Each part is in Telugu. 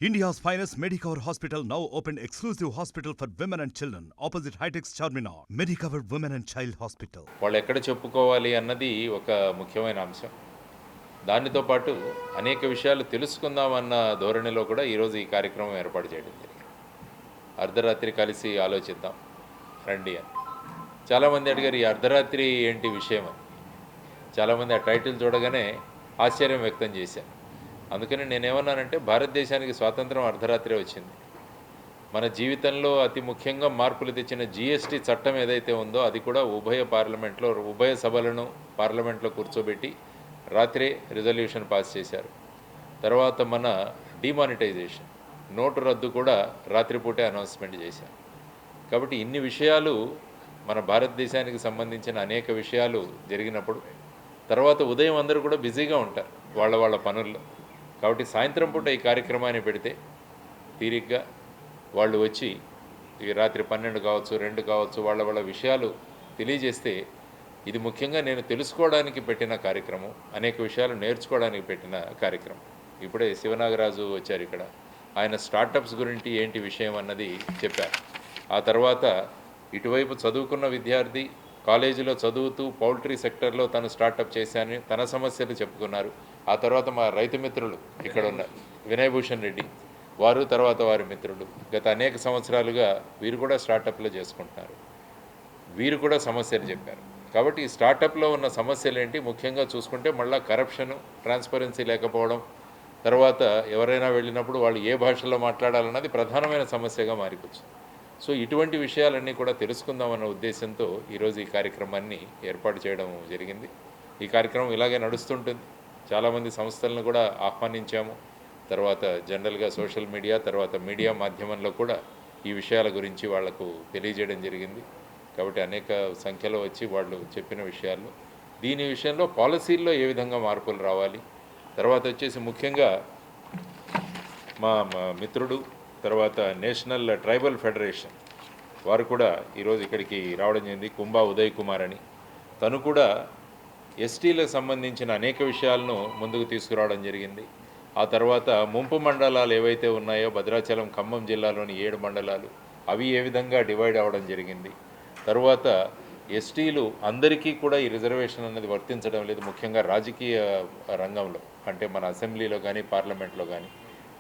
India's finest Medicover Hospital now opened exclusive hospital for women and children opposite Hightex Charminar. Medicover Women and Child Hospital. వాళ్ళు ఎక్కడ చెప్పుకోవాలి అన్నది ఒక ముఖ్యమైన అంశం. దానితో పాటు అనేక విషయాలు తెలుసుకుందామన్న ధోరణిలో కూడా ఈరోజు ఈ కార్యక్రమం ఏర్పాటు చేయడం జరిగింది. అర్ధరాత్రి కలిసి ఆలోచిద్దాం రండి అని. చాలామంది అడిగారు ఈ అర్ధరాత్రి ఏంటి విషయం అని. చాలామంది ఆ టైటిల్ చూడగానే ఆశ్చర్యం వ్యక్తం చేశారు. అందుకని నేనేమన్నానంటే భారతదేశానికి స్వాతంత్రం అర్ధరాత్రి వచ్చింది. మన జీవితంలో అతి ముఖ్యంగా మార్పులు తెచ్చిన జిఎస్టీ చట్టం ఏదైతే ఉందో అది కూడా ఉభయ సభలను పార్లమెంట్లో కూర్చోబెట్టి రాత్రే రిజల్యూషన్ పాస్ చేశారు. తర్వాత మన డిమానిటైజేషన్ నోటు రద్దు కూడా రాత్రిపూటే అనౌన్స్మెంట్ చేశారు. కాబట్టి ఇన్ని విషయాలు మన భారతదేశానికి సంబంధించిన అనేక విషయాలు జరిగినప్పుడు తర్వాత ఉదయం అందరూ కూడా బిజీగా ఉంటారు వాళ్ళ పనుల్లో. కాబట్టి సాయంత్రం పూట ఈ కార్యక్రమాన్ని పెడితే తీరిగ్గా వాళ్ళు వచ్చి ఈ రాత్రి 12 కావచ్చు 2 కావచ్చు వాళ్ళ విషయాలు తెలియజేస్తే ఇది ముఖ్యంగా నేను తెలుసుకోవడానికి పెట్టిన కార్యక్రమం, అనేక విషయాలు నేర్చుకోవడానికి పెట్టిన కార్యక్రమం. ఇప్పుడే శివనాగరాజు వచ్చారు ఇక్కడ, ఆయన స్టార్టప్స్ గురించి ఏంటి విషయం అన్నది చెప్పారు. ఆ తర్వాత ఇటువైపు చదువుకున్న విద్యార్థి కాలేజీలో చదువుతూ పౌల్ట్రీ సెక్టర్లో తను స్టార్టప్ చేశానని తన సమస్యలు చెప్పుకున్నారు. ఆ తర్వాత మా రైతు మిత్రులు ఇక్కడ ఉన్నారు, వినయ్ భూషణ్ రెడ్డి వారు, తర్వాత వారి మిత్రులు గత అనేక సంవత్సరాలుగా వీరు కూడా స్టార్టప్లు చేసుకుంటున్నారు. వీరు కూడా సమస్యలు చెప్పారు. కాబట్టి ఈ స్టార్టప్లో ఉన్న సమస్యలు ఏంటి ముఖ్యంగా చూసుకుంటే మళ్ళీ కరప్షను, ట్రాన్స్పరెన్సీ లేకపోవడం, తర్వాత ఎవరైనా వెళ్ళినప్పుడు వాళ్ళు ఏ భాషలో మాట్లాడాలన్నది ప్రధానమైన సమస్యగా మారిపోతుంది. సో ఇటువంటి విషయాలన్నీ కూడా తెలుసుకుందామన్న ఉద్దేశంతో ఈరోజు ఈ కార్యక్రమాన్ని ఏర్పాటు చేయడం జరిగింది. ఈ కార్యక్రమం ఇలాగే నడుస్తుంటుంది. చాలామంది సంస్థలను కూడా ఆహ్వానించాము. తర్వాత జనరల్గా సోషల్ మీడియా, తర్వాత మీడియా మాధ్యమంలో కూడా ఈ విషయాల గురించి వాళ్లకు తెలియజేయడం జరిగింది. కాబట్టి అనేక సంఖ్యలో వచ్చి వాళ్ళు చెప్పిన విషయాలు, దీని విషయంలో పాలసీల్లో ఏ విధంగా మార్పులు రావాలి, తర్వాత వచ్చేసి ముఖ్యంగా మా మిత్రుడు తర్వాత నేషనల్ ట్రైబల్ ఫెడరేషన్ వారు కూడా ఈరోజు ఇక్కడికి రావడం జరిగింది, కుంభా ఉదయ్ కుమార్ అని. తను కూడా ఎస్టీలకు సంబంధించిన అనేక విషయాలను ముందుకు తీసుకురావడం జరిగింది. ఆ తర్వాత ముంపు మండలాలు ఏవైతే ఉన్నాయో భద్రాచలం, ఖమ్మం జిల్లాలోని 7 మండలాలు అవి ఏ విధంగా డివైడ్ అవ్వడం జరిగింది. తర్వాత ఎస్టీలు అందరికీ కూడా ఈ రిజర్వేషన్ అనేది వర్తించడం లేదు, ముఖ్యంగా రాజకీయ రంగంలో, అంటే మన అసెంబ్లీలో కానీ పార్లమెంట్లో కానీ.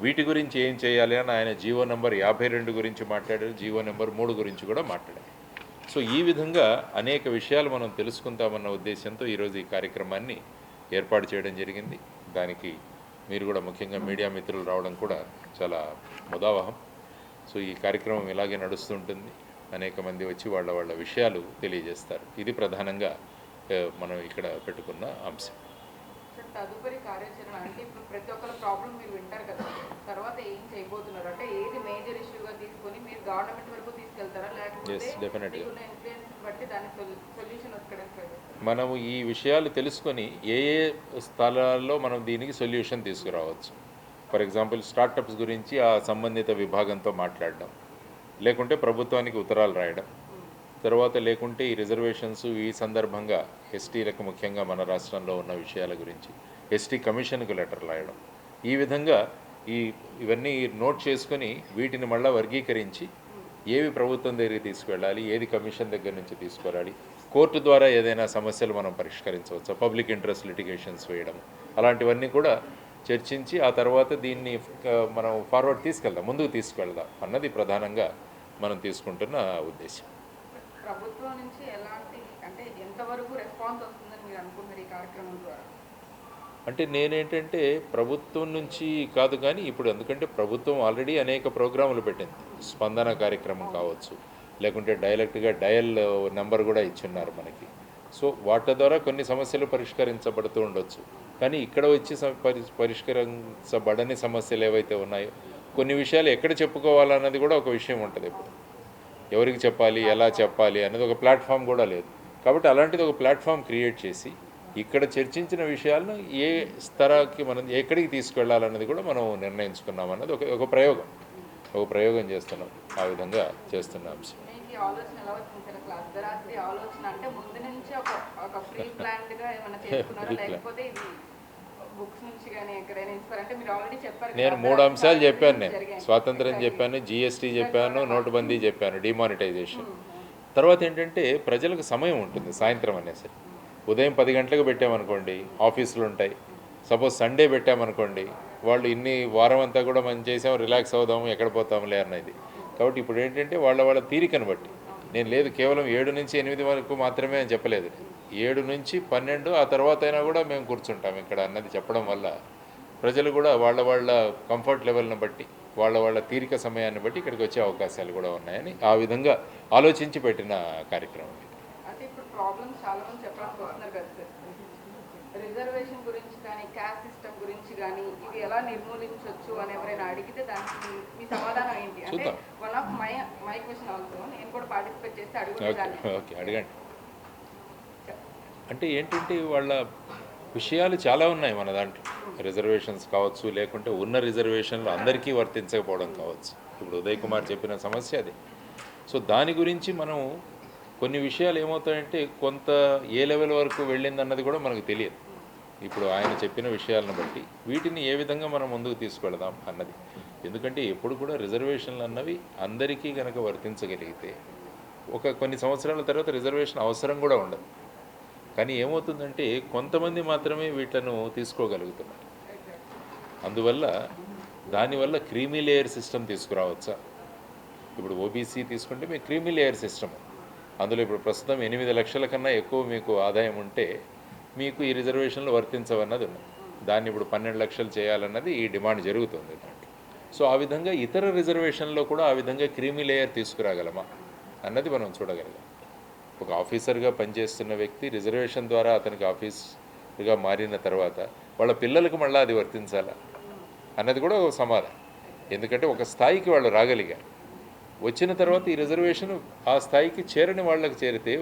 వీటి గురించి ఏం చేయాలి అని ఆయన జీవో నెంబర్ 52 గురించి మాట్లాడారు, జీవో నెంబర్ 3 గురించి కూడా మాట్లాడారు. సో ఈ విధంగా అనేక విషయాలు మనం తెలుసుకుంటామన్న ఉద్దేశంతో ఈరోజు ఈ కార్యక్రమాన్ని ఏర్పాటు చేయడం జరిగింది. దానికి మీరు కూడా ముఖ్యంగా మీడియా మిత్రులు రావడం కూడా చాలా ముదావహం. సో ఈ కార్యక్రమం ఇలాగే నడుస్తుంటుంది. అనేక మంది వచ్చి వాళ్ళ విషయాలు తెలియజేస్తారు. ఇది ప్రధానంగా మనం ఇక్కడ పెట్టుకున్న అంశం. తదుపరి కార్యాచరణ అంటే ఇప్పుడు ప్రతి ఒక్కరి ప్రాబ్లం మీరు వింటారు కదా, తర్వాత ఏం చేయబోతున్నారు అంటే ఏది మేజర్ ఇష్యూగా తీసుకొని మీరు గవర్నమెంట్ వరకు తీసుకెళ్తారా, లేకపోతే ఇన్ఫ్లుయెన్స్ బట్టి దాని సొల్యూషన్ వస్తుంది? మనము ఈ విషయాలు తెలుసుకొని ఏ స్థలాల్లో మనం దీనికి సొల్యూషన్ తీసుకురావచ్చు. ఫర్ ఎగ్జాంపుల్ స్టార్టప్స్ గురించి ఆ సంబంధిత విభాగంతో మాట్లాడడం, లేకుంటే ప్రభుత్వానికి ఉత్తరాలు రాయడం, తర్వాత లేకుంటే ఈ రిజర్వేషన్స్ ఈ సందర్భంగా ఎస్టీలకు ముఖ్యంగా మన రాష్ట్రంలో ఉన్న విషయాల గురించి ఎస్టీ కమిషన్కు లెటర్ రాయడం. ఈ విధంగా ఇవన్నీ నోట్ చేసుకొని వీటిని మళ్ళీ వర్గీకరించి ఏవి ప్రభుత్వం దగ్గరికి తీసుకువెళ్ళాలి, ఏది కమిషన్ దగ్గర నుంచి తీసుకురాలి, కోర్టు ద్వారా ఏదైనా సమస్యలు మనం పరిష్కరించవచ్చు, పబ్లిక్ ఇంట్రెస్ట్ లిటిగేషన్స్ వేయడం, అలాంటివన్నీ కూడా చర్చించి ఆ తర్వాత దీన్ని మనం ముందుకు తీసుకెళ్దాం అన్నది ప్రధానంగా మనం తీసుకుంటున్న ఉద్దేశం. ప్రభుత్వం నుంచి ఎలాంటి అంటే ఎంతవరకు రెస్పాన్స్ వస్తుందని మీరు అనుకుంటున్నారు ఈ కార్యక్రమం ద్వారా? అంటే నేనేంటంటే ప్రభుత్వం నుంచి కాదు కానీ ఇప్పుడు ఎందుకంటే ప్రభుత్వం ఆల్రెడీ అనేక ప్రోగ్రాములు పెట్టింది. స్పందన కార్యక్రమం కావచ్చు, లేకుంటే డైరెక్ట్గా డయల్ నెంబర్ కూడా ఇచ్చున్నారు మనకి. సో వాటి ద్వారా కొన్ని సమస్యలు పరిష్కరించబడుతూ ఉండొచ్చు. కానీ ఇక్కడ వచ్చి పరిష్కరించబడని సమస్యలు ఏవైతే ఉన్నాయో కొన్ని విషయాలు ఎక్కడ చెప్పుకోవాలన్నది కూడా ఒక విషయం ఉంటుంది. ఇప్పుడు ఎవరికి చెప్పాలి, ఎలా చెప్పాలి అనేది ఒక ప్లాట్ఫామ్ కూడా లేదు. కాబట్టి అలాంటిది ఒక ప్లాట్ఫామ్ క్రియేట్ చేసి ఇక్కడ చర్చించిన విషయాలను ఏ స్థాయికి మనం ఎక్కడికి తీసుకెళ్లాలన్నది కూడా మనం నిర్ణయించుకున్నాం అన్నది ఒక ప్రయోగం చేస్తున్నాం. ఆ విధంగా చేస్తున్న అంశం. బుక్స్ నుంచి కానీ ఎక్కడైనా ఇన్స్పైర్ అంటే మీరు ఆల్రెడీ చెప్పారు నేను 3 అంశాలు చెప్పాను. నేను స్వాతంత్రం చెప్పాను, జిఎస్టీ చెప్పాను, నోటుబందీ చెప్పాను, డిమానిటైజేషన్. తర్వాత ఏంటంటే ప్రజలకు సమయం ఉంటుంది. సాయంత్రం అనేసరికి ఉదయం 10 గంటలకు పెట్టామనుకోండి, ఆఫీసులు ఉంటాయి. సపోజ్ సండే పెట్టామనుకోండి, వాళ్ళు ఇన్ని వారం అంతా కూడా మనం చేసాం, రిలాక్స్ అవుదాము, ఎక్కడ పోతాంలే అన్నది. కాబట్టి ఇప్పుడు ఏంటంటే వాళ్ళ తీరికను బట్టి నేను లేదు కేవలం 7 నుంచి 8 వరకు మాత్రమే అని చెప్పలేదు. 7 నుంచి 12 ఆ తర్వాత అయినా కూడా మేము కూర్చుంటాం ఇక్కడ అన్నది చెప్పడం వల్ల ప్రజలు కూడా వాళ్ళ కంఫర్ట్ లెవెల్ని బట్టి వాళ్ళ తీరిక సమయాన్ని బట్టి ఇక్కడికి వచ్చే అవకాశాలు కూడా ఉన్నాయని ఆ విధంగా ఆలోచించి పెట్టిన కార్యక్రమం. అంటే ఇప్పుడు ప్రాబ్లమ్స్ చాలా మంది చెప్పడానికి వస్తున్నారు కదా సార్, రిజర్వేషన్ గురించి కానీ క్యాస్ట్ సిస్టమ్ గురించి కానీ ఇది ఎలా నిర్మూలించవచ్చు అని ఎవరైనా అడిగితే దానికి మీ సమాధానం ఏంటి? అంటే one of my question also, నేను కూడా పార్టిసిపేట్ చేస్తే అడుగుతాను. ఓకే, అడగండి. అంటే ఏంటంటే వాళ్ళ విషయాలు చాలా ఉన్నాయి మన దాంట్లో. రిజర్వేషన్స్ కావచ్చు, లేకుంటే ఉన్న రిజర్వేషన్లు అందరికీ వర్తించకపోవడం కావచ్చు. ఇప్పుడు ఉదయ్ కుమార్ చెప్పిన సమస్య అది. సో దాని గురించి మనం కొన్ని విషయాలు ఏమవుతాయంటే కొంత ఏ లెవెల్ వరకు వెళ్ళిందన్నది కూడా మనకు తెలియదు. ఇప్పుడు ఆయన చెప్పిన విషయాలను బట్టి వీటిని ఏ విధంగా మనం ముందుకు తీసుకెళదాం అన్నది. ఎందుకంటే ఎప్పుడు కూడా రిజర్వేషన్లు అన్నవి అందరికీ కనుక వర్తించగలిగితే కొన్ని సంవత్సరాల తర్వాత రిజర్వేషన్ అవసరం కూడా ఉండదు. కానీ ఏమవుతుందంటే కొంతమంది మాత్రమే వీటిను తీసుకోగలుగుతున్నారు. అందువల్ల దానివల్ల క్రీమీ లేయర్ సిస్టమ్ తీసుకురావచ్చా? ఇప్పుడు ఓబీసీ తీసుకుంటే మీకు క్రీమీ లేయర్ సిస్టమ్, అందులో ఇప్పుడు ప్రస్తుతం 8 లక్షల కన్నా ఎక్కువ మీకు ఆదాయం ఉంటే మీకు ఈ రిజర్వేషన్లు వర్తించవన్నది ఉన్నది. దాన్ని ఇప్పుడు 12 లక్షలు చేయాలన్నది ఈ డిమాండ్ జరుగుతుంది దాంట్లో. సో ఆ విధంగా ఇతర రిజర్వేషన్లో కూడా ఆ విధంగా క్రీమీ లేయర్ తీసుకురాగలమా అన్నది మనం చూడగలగాలి. ఒక ఆఫీసర్గా పనిచేస్తున్న వ్యక్తి రిజర్వేషన్ ద్వారా అతనికి ఆఫీసర్గా మారిన తర్వాత వాళ్ళ పిల్లలకు మళ్ళీ అది వర్తించాలా అన్నది కూడా ఒక సమాధానం. ఎందుకంటే ఒక స్థాయికి వాళ్ళు రాగలిగారు, వచ్చిన తర్వాత ఈ రిజర్వేషన్ ఆ స్థాయికి చేరని వాళ్ళకి చేరితే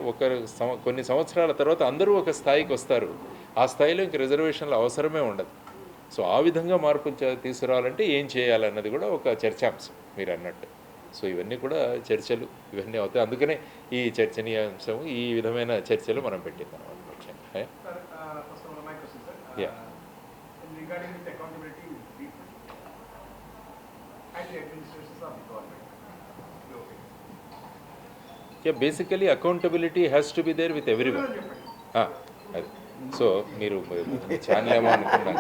కొన్ని సంవత్సరాల తర్వాత అందరూ ఒక స్థాయికి వస్తారు. ఆ స్థాయిలో ఇంక రిజర్వేషన్లు అవసరమే ఉండదు. సో ఆ విధంగా మార్పులు తీసుకురావాలంటే ఏం చేయాలన్నది కూడా ఒక చర్చాంశం మీరు అన్నట్టు. సో ఇవన్నీ కూడా చర్చలు ఇవన్నీ అవుతాయి. అందుకనే ఈ చర్చనీయాంశం, ఈ విధమైన చర్చలు మనం పెట్టింది అన్నమాట ముఖ్యంగా. Basically accountability has to be there with everyone. అది సో మీరు ఛానల్ ఏమో అనుకున్నాను,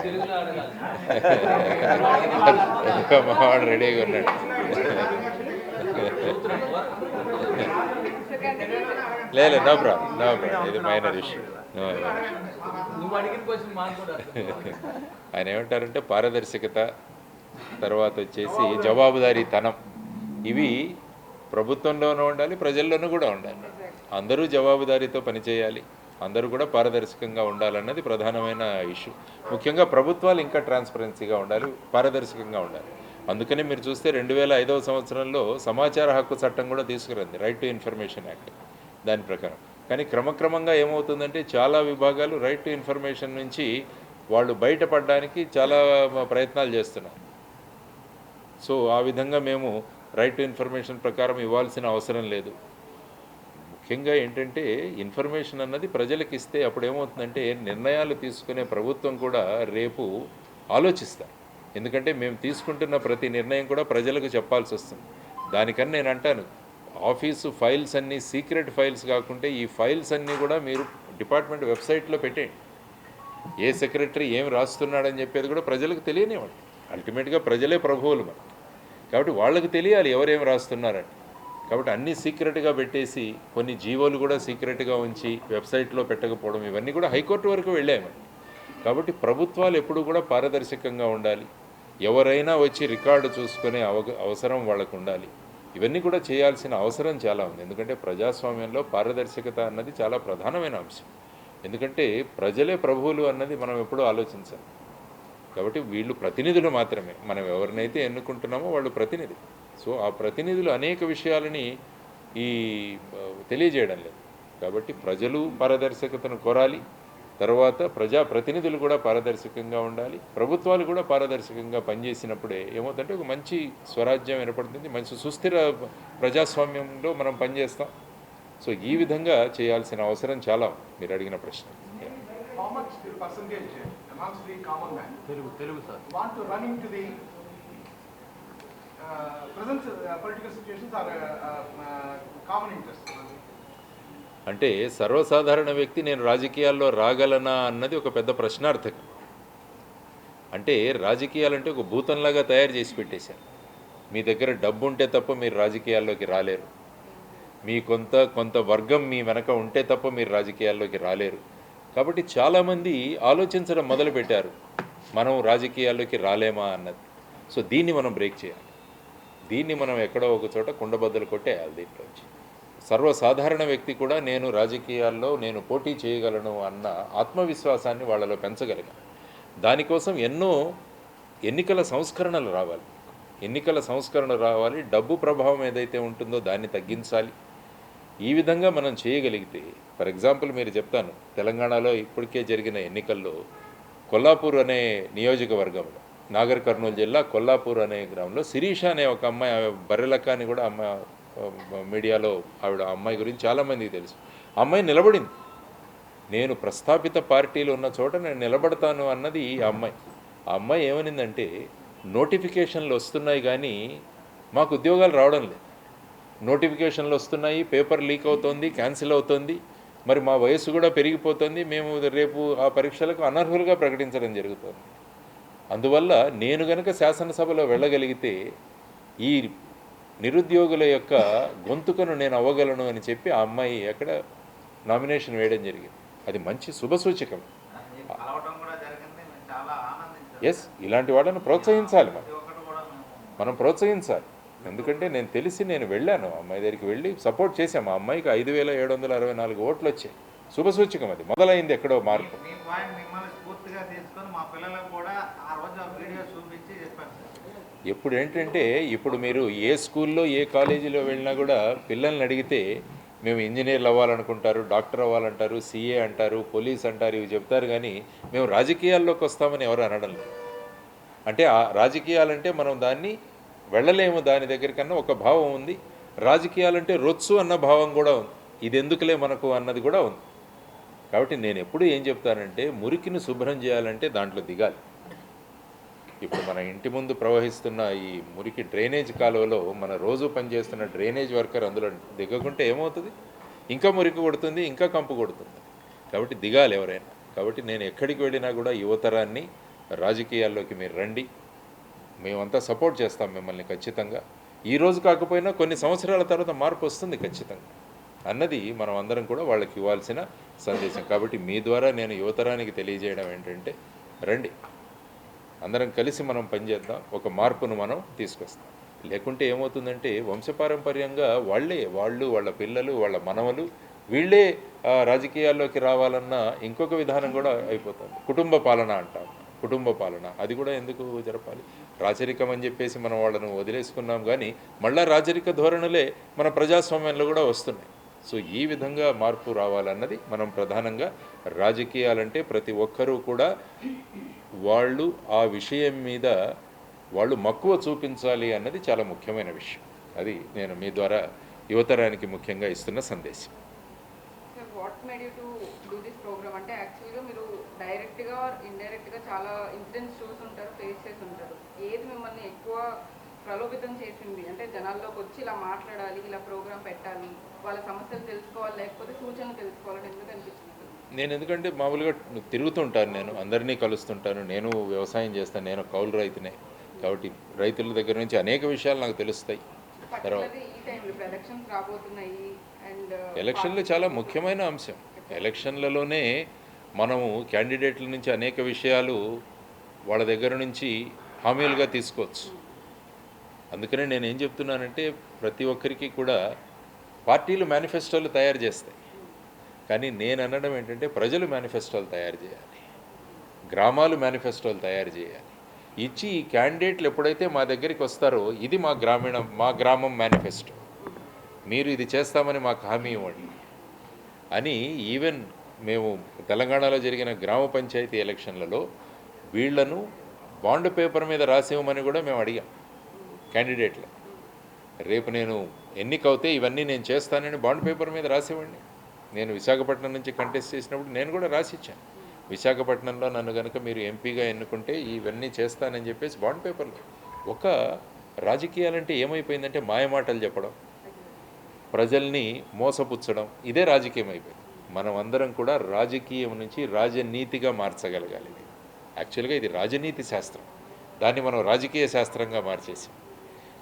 మావాడు రెడీగా ఉన్నాడు. లేదు, నో ప్రాబ్లం, ఇది మైనర్ ఇష్యూ. ఆయన ఏమంటారంటే పారదర్శకత, తర్వాత వచ్చేసి జవాబుదారీతనం, ఇవి ప్రభుత్వంలోనూ ఉండాలి, ప్రజల్లోనూ కూడా ఉండాలి. అందరూ జవాబుదారీతో పనిచేయాలి, అందరూ కూడా పారదర్శకంగా ఉండాలన్నది ప్రధానమైన ఇష్యూ. ముఖ్యంగా ప్రభుత్వాలు ఇంకా ట్రాన్స్పరెన్సీగా ఉండాలి, పారదర్శకంగా ఉండాలి. అందుకనే మీరు చూస్తే 2005వ సంవత్సరంలో సమాచార హక్కు చట్టం కూడా తీసుకురండి, రైట్ టు ఇన్ఫర్మేషన్ యాక్ట్ దాని ప్రకారం. కానీ క్రమక్రమంగా ఏమవుతుందంటే చాలా విభాగాలు రైట్ టు ఇన్ఫర్మేషన్ నుంచి వాళ్ళు బయటపడడానికి చాలా ప్రయత్నాలు చేస్తున్నారు. సో ఆ విధంగా మేము రైట్ టు ఇన్ఫర్మేషన్ ప్రకారం ఇవ్వాల్సిన అవసరం లేదు. ముఖ్యంగా ఏంటంటే ఇన్ఫర్మేషన్ అన్నది ప్రజలకు ఇస్తే అప్పుడు ఏమవుతుందంటే నిర్ణయాలు తీసుకునే ప్రభుత్వం కూడా రేపు ఆలోచిస్తారు. ఎందుకంటే మేము తీసుకుంటున్న ప్రతి నిర్ణయం కూడా ప్రజలకు చెప్పాల్సి వస్తుంది. దానికన్నా నేను అంటాను, ఆఫీసు ఫైల్స్ అన్నీ సీక్రెట్ ఫైల్స్ కాకుంటే ఈ ఫైల్స్ అన్నీ కూడా మీరు డిపార్ట్మెంట్ వెబ్సైట్లో పెట్టేయండి. ఏ సెక్రటరీ ఏం రాస్తున్నాడని చెప్పేది కూడా ప్రజలకు తెలియనివ్వండి. అల్టిమేట్గా ప్రజలే ప్రభువులు మనకి, కాబట్టి వాళ్ళకు తెలియాలి ఎవరేం రాస్తున్నారని. కాబట్టి అన్నీ సీక్రెట్గా పెట్టేసి కొన్ని జీవోలు కూడా సీక్రెట్గా ఉంచి వెబ్సైట్లో పెట్టకపోవడం, ఇవన్నీ కూడా హైకోర్టు వరకు వెళ్ళామండి. కాబట్టి ప్రభుత్వాలు ఎప్పుడు కూడా పారదర్శకంగా ఉండాలి, ఎవరైనా వచ్చి రికార్డు చూసుకునే అవసరం వాళ్ళకు ఉండాలి. ఇవన్నీ కూడా చేయాల్సిన అవసరం చాలా ఉంది. ఎందుకంటే ప్రజాస్వామ్యంలో పారదర్శకత అన్నది చాలా ప్రధానమైన అంశం. ఎందుకంటే ప్రజలే ప్రభువులు అన్నది మనం ఎప్పుడూ ఆలోచించాలి. కాబట్టి వీళ్ళు ప్రతినిధులు మాత్రమే, మనం ఎవరినైతే ఎన్నుకుంటున్నామో వాళ్ళు ప్రతినిధి. సో ఆ ప్రతినిధులు అనేక విషయాలని తెలియజేయడం లేదు. కాబట్టి ప్రజలు పారదర్శకతను కోరాలి, తర్వాత ప్రజాప్రతినిధులు కూడా పారదర్శకంగా ఉండాలి, ప్రభుత్వాలు కూడా పారదర్శకంగా పనిచేసినప్పుడే ఏమవుతుందంటే ఒక మంచి స్వరాజ్యం ఏర్పడుతుంది, మంచి సుస్థిర ప్రజాస్వామ్యంలో మనం పనిచేస్తాం. సో ఈ విధంగా చేయాల్సిన అవసరం చాలా మీరు అడిగిన ప్రశ్న. amongst the common man Telugu sir. want to run into the present political situations or common interests? అంటే సర్వసాధారణ వ్యక్తి నేను రాజకీయాల్లో రాగలనా అన్నది ఒక పెద్ద ప్రశ్నార్థకం. అంటే రాజకీయాలంటే ఒక భూతంలాగా తయారు చేసి పెట్టేశారు. మీ దగ్గర డబ్బు ఉంటే తప్ప మీరు రాజకీయాల్లోకి రాలేరు, మీ కొంత వర్గం మీ వెనక ఉంటే తప్ప మీరు రాజకీయాల్లోకి రాలేరు. కాబట్టి చాలామంది ఆలోచించడం మొదలుపెట్టారు, మనం రాజకీయాల్లోకి రాలేమా అన్నది. సో దీన్ని మనం బ్రేక్ చేయాలి. దీన్ని మనం ఎక్కడో ఒక చోట కుండబద్దలు కొట్టేయాలి. దీంట్లోంచి సర్వసాధారణ వ్యక్తి కూడా నేను రాజకీయాల్లో నేను పోటీ చేయగలను అన్న ఆత్మవిశ్వాసాన్ని వాళ్ళలో పెంచగలిగాను. దానికోసం ఎన్నో ఎన్నికల సంస్కరణలు రావాలి. ఎన్నికల సంస్కరణ రావాలి. డబ్బు ప్రభావం ఏదైతే ఉంటుందో దాన్ని తగ్గించాలి. ఈ విధంగా మనం చేయగలిగితే, ఫర్ ఎగ్జాంపుల్ మీరు చెప్తాను, తెలంగాణలో ఇప్పటికే జరిగిన ఎన్నికల్లో కొల్లాపూర్ అనే నియోజకవర్గంలో, నాగర్ కర్నూలు జిల్లా కొల్లాపూర్ అనే గ్రామంలో శిరీష అనే ఒక అమ్మాయి, బర్రెలక్క అని కూడా అమ్మాయి మీడియాలో ఆవిడ అమ్మాయి గురించి చాలామందికి తెలుసు. అమ్మాయి నిలబడింది. నేను ప్రస్థాపిత పార్టీలు ఉన్న చోట నేను నిలబడతాను అన్నది ఈ అమ్మాయి. ఆ అమ్మాయి ఏమనిందంటే, నోటిఫికేషన్లు వస్తున్నాయి కానీ మాకు ఉద్యోగాలు రావడం లేదు, నోటిఫికేషన్లు వస్తున్నాయి, పేపర్ లీక్ అవుతోంది, క్యాన్సిల్ అవుతుంది, మరి మా వయసు కూడా పెరిగిపోతుంది, మేము రేపు ఆ పరీక్షలకు అనర్హులుగా ప్రకటించడం జరుగుతుంది. అందువల్ల నేను గనక శాసనసభలో వెళ్ళగలిగితే ఈ నిరుద్యోగుల యొక్క గొంతుకను నేను అవ్వగలను అని చెప్పి ఆ అమ్మాయి అక్కడ నామినేషన్ వేయడం జరిగింది. అది మంచి శుభసూచకం. ఎస్, ఇలాంటి వాళ్ళను ప్రోత్సహించాలి, మనం ప్రోత్సహించాలి. ఎందుకంటే నేను వెళ్ళాను అమ్మాయి దగ్గరికి, వెళ్ళి సపోర్ట్ చేశాము. ఆ అమ్మాయికి 5,764 ఓట్లు వచ్చాయి. శుభసూచకం. అది మొదలైంది ఎక్కడో మార్పు. ఎప్పుడు ఏంటంటే, ఇప్పుడు మీరు ఏ స్కూల్లో ఏ కాలేజీలో వెళ్ళినా కూడా పిల్లల్ని అడిగితే మేము ఇంజనీర్లు అవ్వాలనుకుంటారు, డాక్టర్ అవ్వాలంటారు, సీఏ అంటారు, పోలీస్ అంటారు, ఇవి చెప్తారు. కానీ మేము రాజకీయాల్లోకి వస్తామని ఎవరు అనడం లేదు. అంటే ఆ రాజకీయాలంటే మనం దాన్ని వెళ్ళలేము, దాని దగ్గర కన్నా ఒక భావం ఉంది. రాజకీయాలంటే రొచ్చు అన్న భావం కూడా ఉంది. ఇది ఎందుకులే మనకు అన్నది కూడా ఉంది. కాబట్టి నేను ఎప్పుడు ఏం చెప్తానంటే, మురికిని శుభ్రం చేయాలంటే దాంట్లో దిగాలి. ఇప్పుడు మన ఇంటి ముందు ప్రవహిస్తున్న ఈ మురికి డ్రైనేజ్ కాలువలో మన రోజు పనిచేస్తున్న డ్రైనేజ్ వర్కర్ అందులో దిగకుంటే ఏమవుతుంది? ఇంకా మురికి కొడుతుంది, ఇంకా కంపు కొడుతుంది. కాబట్టి దిగాలి ఎవరైనా. కాబట్టి నేను ఎక్కడికి వెళ్ళినా కూడా యువతరాన్ని రాజకీయాల్లోకి మీరు రండి, మేమంతా సపోర్ట్ చేస్తాం మిమ్మల్ని ఖచ్చితంగా. ఈరోజు కాకపోయినా కొన్ని సంవత్సరాల తర్వాత మార్పు వస్తుంది ఖచ్చితంగా అన్నది మనం అందరం కూడా వాళ్ళకి ఇవ్వాల్సిన సందేశం. కాబట్టి మీ ద్వారా నేను యువతరానికి తెలియజేయడం ఏంటంటే, రండి, అందరం కలిసి మనం పనిచేద్దాం, ఒక మార్పును మనం తీసుకొస్తాం. లేకుంటే ఏమవుతుందంటే, వంశపారంపర్యంగా వాళ్ళు వాళ్ళ పిల్లలు, వాళ్ళ మనవలు వీళ్ళే రాజకీయాల్లోకి రావాలన్న ఇంకొక విధానం కూడా అయిపోతుంది. కుటుంబ పాలన అంటాం, కుటుంబ పాలన. అది కూడా ఎందుకు జరపాలి? రాచరికం అని చెప్పేసి మనం వాళ్ళను వదిలేసుకున్నాం. కానీ మళ్ళా రాచరిక ధోరణులే మన ప్రజాస్వామ్యంలో కూడా వస్తున్నాయి. సో ఈ విధంగా మార్పు రావాలన్నది మనం ప్రధానంగా. రాజకీయాలంటే ప్రతి ఒక్కరూ కూడా వాళ్ళు ఆ విషయం మీద వాళ్ళు మక్కువ చూపించాలి అన్నది చాలా ముఖ్యమైన విషయం. అది నేను మీ ద్వారా యువతరానికి ముఖ్యంగా ఇస్తున్న సందేశం. What made you to do this program? అంటే యాక్చువల్గా మీరు డైరెక్ట్గా ఇండైరెక్ట్గా చాలా ఇన్సిడెంట్స్ చూసి ఉంటారు, ఫేస్ చేసి ఉంటారు. ఏది మిమ్మల్ని ఎక్కువ ప్రలోభితం చేసింది? అంటే జనాల్లోకి వచ్చి ఇలా మాట్లాడాలి, ఇలా ప్రోగ్రామ్ పెట్టాలి, వాళ్ళ సమస్యలు తెలుసుకోవాలి, లేకపోతే సూచనలు తెలుసుకోవాలని ఎందుకు అనిపించింది? నేను ఎందుకంటే మామూలుగా తిరుగుతుంటాను, నేను అందరినీ కలుస్తుంటాను, నేను వ్యవసాయం చేస్తాను, నేను కౌలు రైతునే. కాబట్టి రైతుల దగ్గర నుంచి అనేక విషయాలు నాకు తెలుస్తాయి. తర్వాత ఎలక్షన్లు చాలా ముఖ్యమైన అంశం. ఎలక్షన్లలోనే మనము క్యాండిడేట్ల నుంచి అనేక విషయాలు వాళ్ళ దగ్గర నుంచి హామీలుగా తీసుకోవచ్చు. అందుకనే నేను ఏం చెప్తున్నానంటే, ప్రతి ఒక్కరికి కూడా పార్టీలు మేనిఫెస్టోలు తయారు చేస్తాయి. కానీ నేను అనడం ఏంటంటే, ప్రజలు మేనిఫెస్టోలు తయారు చేయాలి, గ్రామాలు మేనిఫెస్టోలు తయారు చేయాలి. ఇచ్చి ఈ క్యాండిడేట్లు ఎప్పుడైతే మా దగ్గరికి వస్తారో, ఇది మా గ్రామం మేనిఫెస్టో, మీరు ఇది చేస్తామని మాకు హామీ ఇవ్వండి అని. ఈవెన్ మేము తెలంగాణలో జరిగిన గ్రామ పంచాయతీ ఎలక్షన్లలో వీళ్లను బాండ్ పేపర్ మీద రాసివ్వమని కూడా మేము అడిగాం క్యాండిడేట్లు. రేపు నేను ఎన్నికవుతే ఇవన్నీ నేను చేస్తానని బాండ్ పేపర్ మీద రాసివ్వండి. నేను విశాఖపట్నం నుంచి కంటెస్ట్ చేసినప్పుడు నేను కూడా రాసిచ్చాను. విశాఖపట్నంలో నన్ను కనుక మీరు ఎంపీగా ఎన్నుకుంటే ఇవన్నీ చేస్తానని చెప్పేసి బాండ్ పేపర్లో. ఒక రాజకీయాలంటే ఏమైపోయిందంటే మాయమాటలు చెప్పడం, ప్రజల్ని మోసపుచ్చడం, ఇదే రాజకీయం అయిపోయింది. మనం అందరం కూడా రాజకీయం నుంచి రాజనీతిగా మార్చగలగాలి. ఇది యాక్చువల్గా ఇది రాజనీతి శాస్త్రం, దాన్ని మనం రాజకీయ శాస్త్రంగా మార్చేసాం.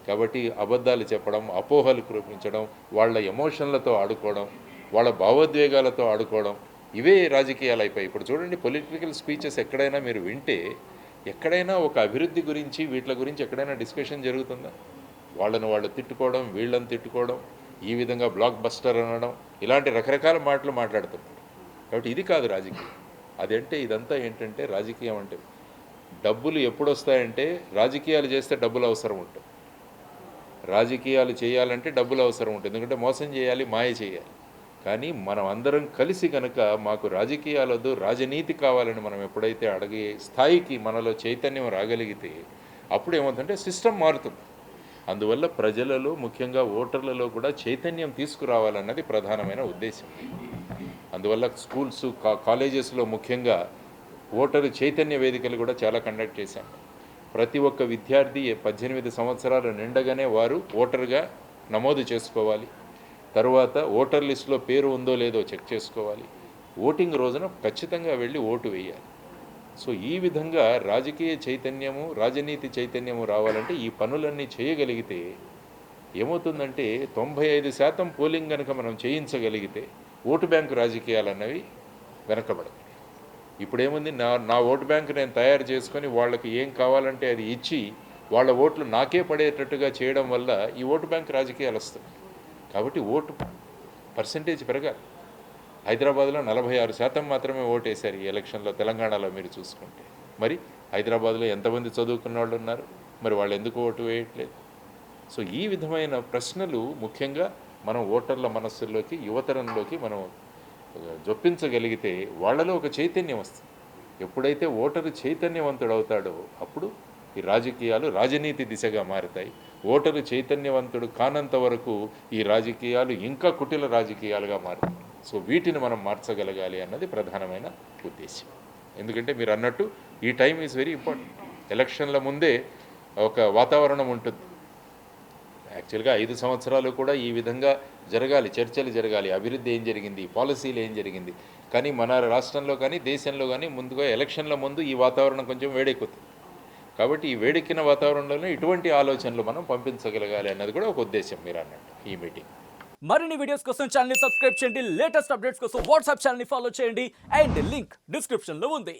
కాబట్టి అబద్ధాలు చెప్పడం, అపోహలు కురిపించడం, వాళ్ళ ఎమోషన్లతో ఆడుకోవడం, వాళ్ళ భావోద్వేగాలతో ఆడుకోవడం, ఇవే రాజకీయాలు అయిపోయి. ఇప్పుడు చూడండి, పొలిటికల్ స్పీచెస్ ఎక్కడైనా మీరు వింటే ఎక్కడైనా ఒక అభివృద్ధి గురించి వీటి గురించి ఎక్కడైనా డిస్కషన్ జరుగుతుందా? వాళ్ళను వాళ్ళు తిట్టుకోవడం, వీళ్ళని తిట్టుకోవడం, ఈ విధంగా బ్లాక్ బస్టర్ అనడం, ఇలాంటి రకరకాల మాటలు మాట్లాడుతున్నారు. కాబట్టి ఇది కాదు రాజకీయం. అదంటే ఇదంతా ఏంటంటే రాజకీయం అంటే డబ్బులు ఎప్పుడు వస్తాయంటే రాజకీయాలు చేస్తే డబ్బులు అవసరం ఉంటుంది. రాజకీయాలు చేయాలంటే డబ్బులు అవసరం ఉంటుంది, ఎందుకంటే మోసం చేయాలి, మాయ చేయాలి. కానీ మనం అందరం కలిసి కనుక మాకు రాజకీయాలొద్దు, రాజనీతి కావాలని మనం ఎప్పుడైతే అడిగే స్థాయికి మనలో చైతన్యం రాగలిగితే అప్పుడు ఏమవుతుందంటే సిస్టమ్ మారుతుంది. అందువల్ల ప్రజలలో, ముఖ్యంగా ఓటర్లలో కూడా చైతన్యం తీసుకురావాలన్నది ప్రధానమైన ఉద్దేశం. అందువల్ల స్కూల్స్, కాలేజెస్లో ముఖ్యంగా ఓటరు చైతన్య వేదికలు కూడా చాలా కండక్ట్ చేశాం. ప్రతి ఒక్క విద్యార్థి 18 సంవత్సరాలు నిండగానే వారు ఓటర్గా నమోదు చేసుకోవాలి. తరువాత ఓటర్ లిస్టులో పేరు ఉందో లేదో చెక్ చేసుకోవాలి. ఓటింగ్ రోజున ఖచ్చితంగా వెళ్ళి ఓటు వేయాలి. సో ఈ విధంగా రాజకీయ చైతన్యము, రాజనీతి చైతన్యము రావాలంటే ఈ పనులన్నీ చేయగలిగితే ఏమవుతుందంటే 95% పోలింగ్ కనుక మనం చేయించగలిగితే ఓటు బ్యాంకు రాజకీయాలు అన్నవి వెనకబడతాయి. ఇప్పుడేముంది, నా ఓటు బ్యాంకు నేను తయారు చేసుకొని వాళ్ళకి ఏం కావాలంటే అది ఇచ్చి వాళ్ళ ఓట్లు నాకే పడేటట్టుగా చేయడం వల్ల ఈ ఓటు బ్యాంకు రాజకీయాలు వస్తాయి. కాబట్టి ఓటు పర్సంటేజ్ పెరగాలి. హైదరాబాద్లో 46% మాత్రమే ఓటేశారు ఈ ఎలక్షన్లో. తెలంగాణలో మీరు చూసుకుంటే మరి హైదరాబాద్లో ఎంతమంది చదువుకున్న వాళ్ళు ఉన్నారు, మరి వాళ్ళు ఎందుకు ఓటు వేయట్లేదు? సో ఈ విధమైన ప్రశ్నలు ముఖ్యంగా మనం ఓటర్ల మనస్సుల్లోకి, యువతరంలోకి మనం జొప్పించగలిగితే వాళ్ళలో ఒక చైతన్యం వస్తుంది. ఎప్పుడైతే ఓటరు చైతన్యవంతుడు అవుతాడో అప్పుడు ఈ రాజకీయాలు రాజనీతి దిశగా మారుతాయి. ఓటరు చైతన్యవంతుడు కానంత వరకు ఈ రాజకీయాలు ఇంకా కుటిల రాజకీయాలుగా మారుతాయి. సో వీటిని మనం మార్చగలగాలి అన్నది ప్రధానమైన ఉద్దేశం. ఎందుకంటే మీరు అన్నట్టు ఈ టైం ఈజ్ వెరీ ఇంపార్టెంట్. ఎలక్షన్ల ముందే ఒక వాతావరణం ఉంటుంది. యాక్చువల్గా 5 సంవత్సరాలు కూడా ఈ విధంగా జరగాలి, చర్చలు జరగాలి, అభివృద్ధి ఏం జరిగింది, పాలసీలు ఏం జరిగింది. కానీ మన రాష్ట్రంలో కానీ దేశంలో కానీ ముందుగా ఎలక్షన్ల ముందు ఈ వాతావరణం కొంచెం వేడెక్కుతుంది. కాబట్టి ఈ వేడెక్కిన వాతావరణంలోనే ఇటువంటి ఆలోచనలు మనం పంపించగలగాలి అన్నది కూడా ఒక ఉద్దేశం మీరు అన్నట్టు ఈ మీటింగ్. మరిన్ని వీడియోస్ కోసం ఛానల్ ని సబ్స్క్రైబ్ చేయండి, లేటెస్ట్ అప్డేట్స్ కోసం వాట్సాప్ ఛానల్ ని ఫాలో చేయండి అండ్ లింక్ డిస్క్రిప్షన్ లో ఉంది.